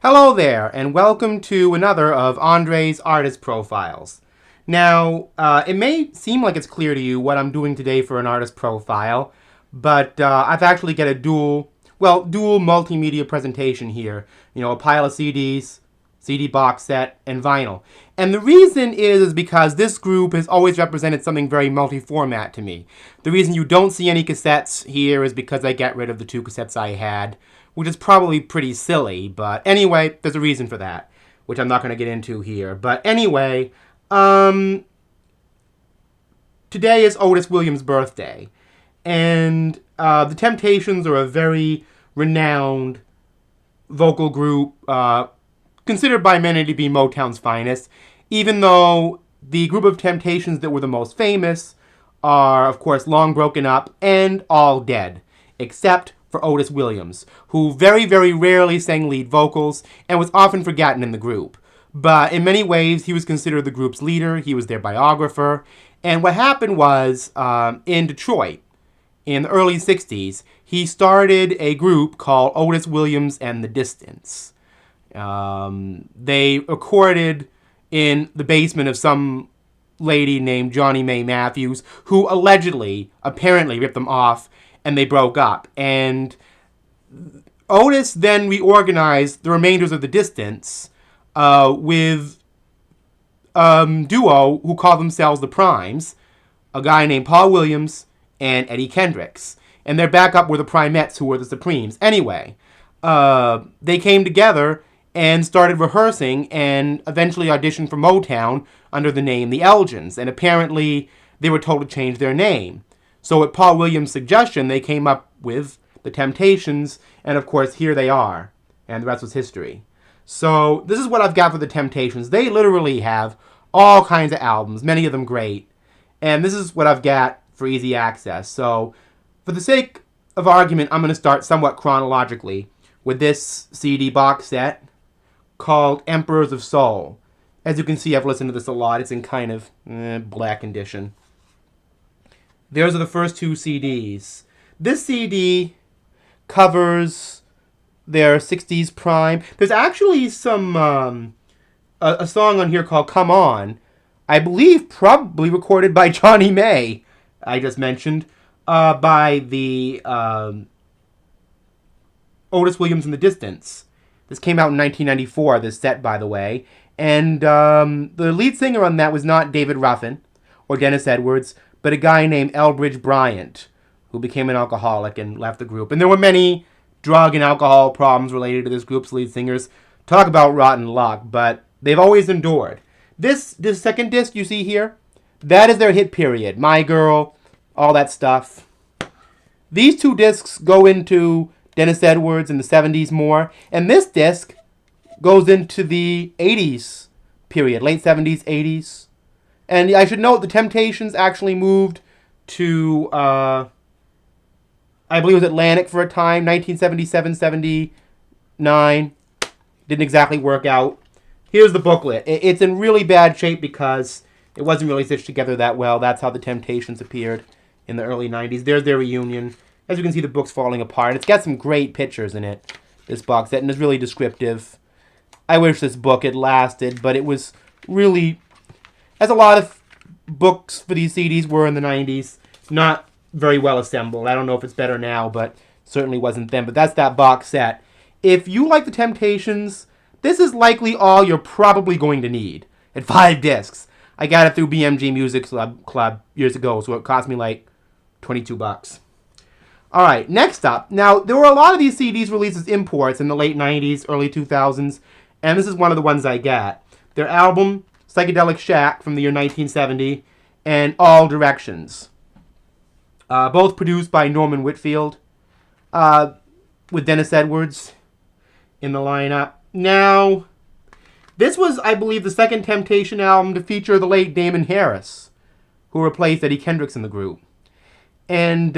Hello there, and welcome to another of Andre's Artist Profiles. Now, it may seem like it's clear to you what I'm doing today for an artist profile, but I've actually got a dual multimedia presentation here. You know, a pile of CDs, CD box set, and vinyl. And the reason is because this group has always represented something very multi-format to me. The reason you don't see any cassettes here is because I got rid of the two cassettes I had, which is probably pretty silly, but anyway, there's a reason for that, which I'm not going to get into here. But anyway, today is Otis Williams' birthday, and the Temptations are a very renowned vocal group, considered by many to be Motown's finest, even though the group of Temptations that were the most famous are, of course, long broken up and all dead, except for Otis Williams, who very, very rarely sang lead vocals and was often forgotten in the group. But in many ways, he was considered the group's leader. He was their biographer. And what happened was, in Detroit, in the early 60s, he started a group called Otis Williams and the Distance. They recorded in the basement of some lady named Johnny Mae Matthews, who apparently ripped them off, and they broke up. And Otis then reorganized the remainders of the Distance with a duo who called themselves the Primes, a guy named Paul Williams and Eddie Kendricks. And their backup were the Primettes, who were the Supremes. Anyway, they came together and started rehearsing and eventually auditioned for Motown under the name The Elgins. And apparently they were told to change their name. So at Paul Williams' suggestion, they came up with the Temptations, and of course, here they are. And the rest was history. So this is what I've got for the Temptations. They literally have all kinds of albums, many of them great. And this is what I've got for easy access. So for the sake of argument, I'm going to start somewhat chronologically with this CD box set called Emperors of Soul. As you can see, I've listened to this a lot. It's in kind of black condition. Those are the first two CDs. This CD covers their 60s prime. There's actually some a song on here called Come On, I believe probably recorded by Johnny Mae, I just mentioned, by the Otis Williams and the Distance. This came out in 1994, this set, by the way. And the lead singer on that was not David Ruffin or Dennis Edwards, but a guy named Elbridge Bryant, who became an alcoholic and left the group. And there were many drug and alcohol problems related to this group's lead singers. Talk about rotten luck, but they've always endured. This second disc you see here, that is their hit period. My Girl, all that stuff. These two discs go into Dennis Edwards in the 70s more, and this disc goes into the 80s period, late 70s, 80s. And I should note the Temptations actually moved to, I believe it was Atlantic for a time, 1977, 79. Didn't exactly work out. Here's the booklet. It's in really bad shape because it wasn't really stitched together that well. That's how the Temptations appeared in the early 90s. There's their reunion. As you can see, the book's falling apart. It's got some great pictures in it, this box set, and it's really descriptive. I wish this book had lasted, but it was really, as a lot of books for these CDs were in the 90s, not very well assembled. I don't know if it's better now, but certainly wasn't then. But that's that box set. If you like the Temptations, this is likely all you're probably going to need at 5 discs. I got it through BMG Music Club years ago, so it cost me like $22. All right, next up. Now, there were a lot of these CDs released as imports in the late 90s, early 2000s, and this is one of the ones I got. Their album, Psychedelic Shack, from the year 1970, and All Directions. Both produced by Norman Whitfield, with Dennis Edwards in the lineup. Now, this was, I believe, the second Temptation album to feature the late Damon Harris, who replaced Eddie Kendricks in the group. And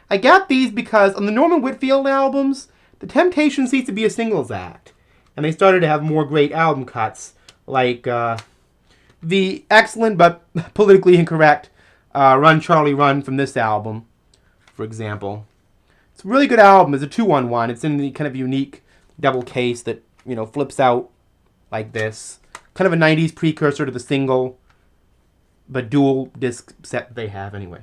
I got these because on the Norman Whitfield albums, the Temptations ceased to be a singles act, and they started to have more great album cuts, like the excellent but politically incorrect Run Charlie Run from this album, for example. It's a really good album. It's a 2-on-1. It's in the kind of unique double case that, flips out like this. Kind of a 90s precursor to the single, but dual disc set they have anyway.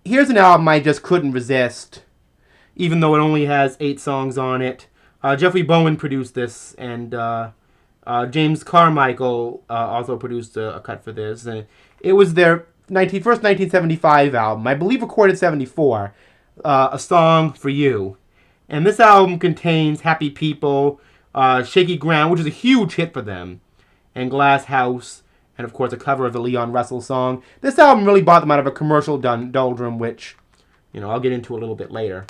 Here's an album I just couldn't resist, even though it only has 8 songs on it. Jeffrey Bowen produced this, and James Carmichael also produced a cut for this. And it was their first 1975 album, I believe recorded 74, A Song for You. And this album contains Happy People, Shaky Ground, which is a huge hit for them, and Glass House, and of course a cover of the Leon Russell song. This album really brought them out of a commercial doldrum, which, I'll get into a little bit later.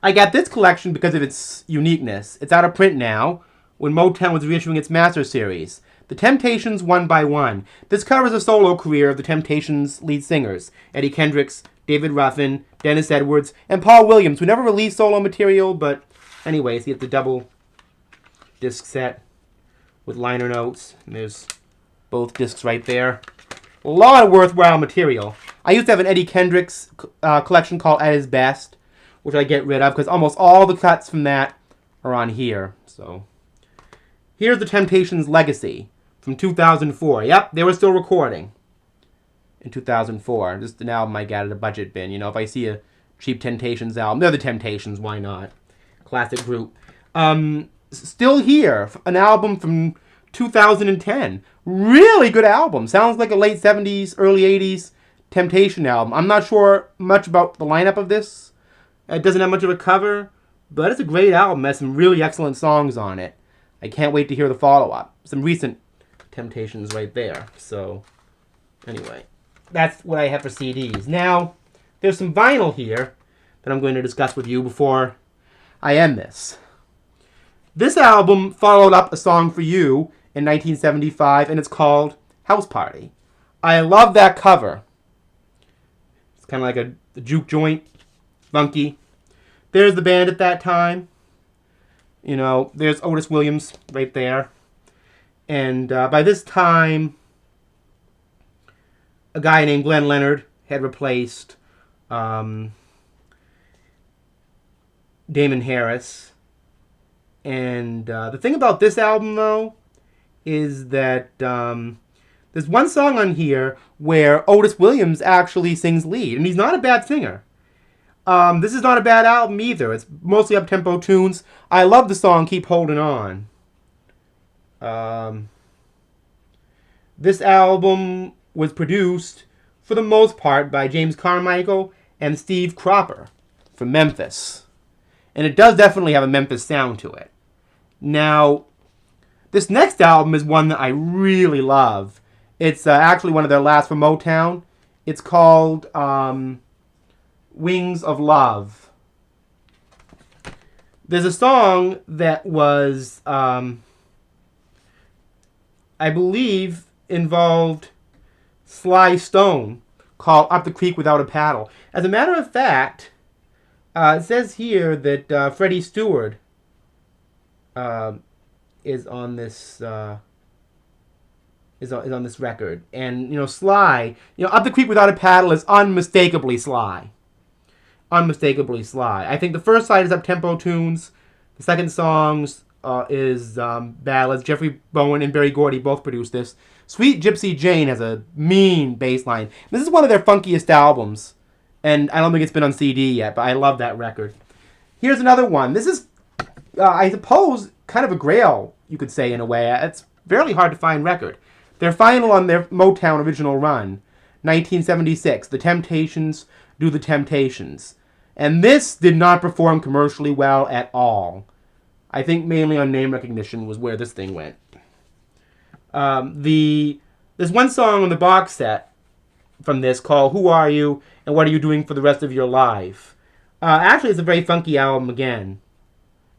I got this collection because of its uniqueness. It's out of print now, when Motown was reissuing its Master Series. The Temptations 1 by 1. This covers the solo career of the Temptations lead singers, Eddie Kendricks, David Ruffin, Dennis Edwards, and Paul Williams, who never released solo material, but anyway, see, it's a double disc set with liner notes, and there's both discs right there. A lot of worthwhile material. I used to have an Eddie Kendricks collection called At His Best, which I get rid of because almost all the cuts from that are on here. So here's the Temptations' Legacy from 2004. Yep, they were still recording in 2004. Just an album I got at a budget bin. If I see a cheap Temptations album, they're the Temptations, why not? Classic group. Still Here, an album from 2010. Really good album. Sounds like a late 70s, early 80s Temptation album. I'm not sure much about the lineup of this. It doesn't have much of a cover, but it's a great album. It has some really excellent songs on it. I can't wait to hear the follow-up. Some recent Temptations right there. So, anyway, that's what I have for CDs. Now, there's some vinyl here that I'm going to discuss with you before I end this. This album followed up A Song for You in 1975, and it's called House Party. I love that cover. It's kind of like a juke joint, funky. There's the band at that time. There's Otis Williams right there. And by this time, a guy named Glenn Leonard had replaced Damon Harris. And the thing about this album, though, is that there's one song on here where Otis Williams actually sings lead. And he's not a bad singer. This is not a bad album either. It's mostly up-tempo tunes. I love the song Keep Holding On. This album was produced, for the most part, by James Carmichael and Steve Cropper from Memphis. And it does definitely have a Memphis sound to it. Now, this next album is one that I really love. It's actually one of their last for Motown. It's called Wings of Love. There's a song that was, I believe, involved Sly Stone, called Up the Creek Without a Paddle. As a matter of fact, it says here that Freddie Stewart is on this is on this record, and Sly, Up the Creek Without a Paddle is unmistakably Sly. Unmistakably Sly. I think the first side is up-tempo tunes. The second songs is ballads. Jeffrey Bowen and Berry Gordy both produced this. Sweet Gypsy Jane has a mean bass line. This is one of their funkiest albums, and I don't think it's been on CD yet, but I love that record. Here's another one. This is, I suppose, kind of a grail, you could say, in a way. It's fairly hard to find record. Their final on their Motown original run, 1976, The Temptations Do the Temptations. And this did not perform commercially well at all. I think mainly on name recognition was where this thing went. There's one song on the box set from this called Who Are You and What Are You Doing for the Rest of Your Life? Actually, it's a very funky album again.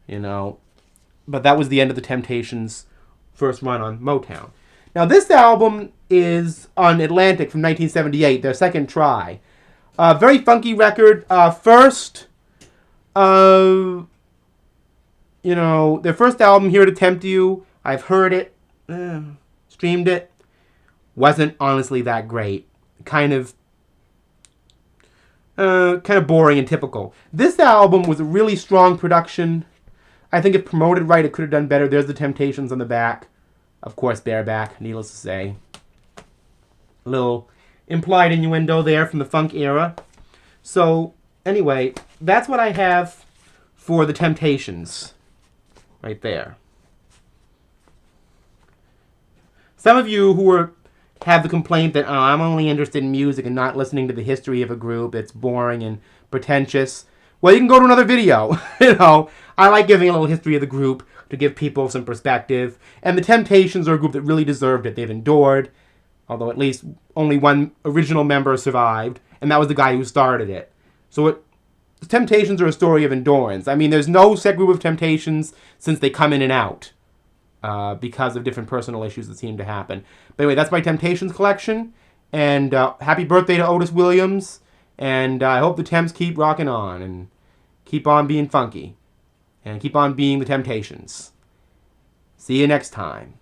But that was the end of the Temptations' first run on Motown. Now, this album is on Atlantic from 1978, their second try. Very funky record. First, their first album, Here to Tempt You, I've heard it, streamed it, wasn't honestly that great. Kind of kind of boring and typical. This album was a really strong production. I think if promoted right, it could have done better. There's the Temptations on the back. Of course, bareback, needless to say. A little implied innuendo there from the funk era. So, anyway, that's what I have for the Temptations. Right there. Some of you who have the complaint that, oh, I'm only interested in music and not listening to the history of a group, it's boring and pretentious. Well, you can go to another video. I like giving a little history of the group to give people some perspective. And the Temptations are a group that really deserved it. They've endured, although at least only one original member survived, and that was the guy who started it. So the Temptations are a story of endurance. I mean, there's no set group of Temptations since they come in and out because of different personal issues that seem to happen. But anyway, that's my Temptations collection. And happy birthday to Otis Williams. And I hope the Temps keep rocking on and keep on being funky. And keep on being the Temptations. See you next time.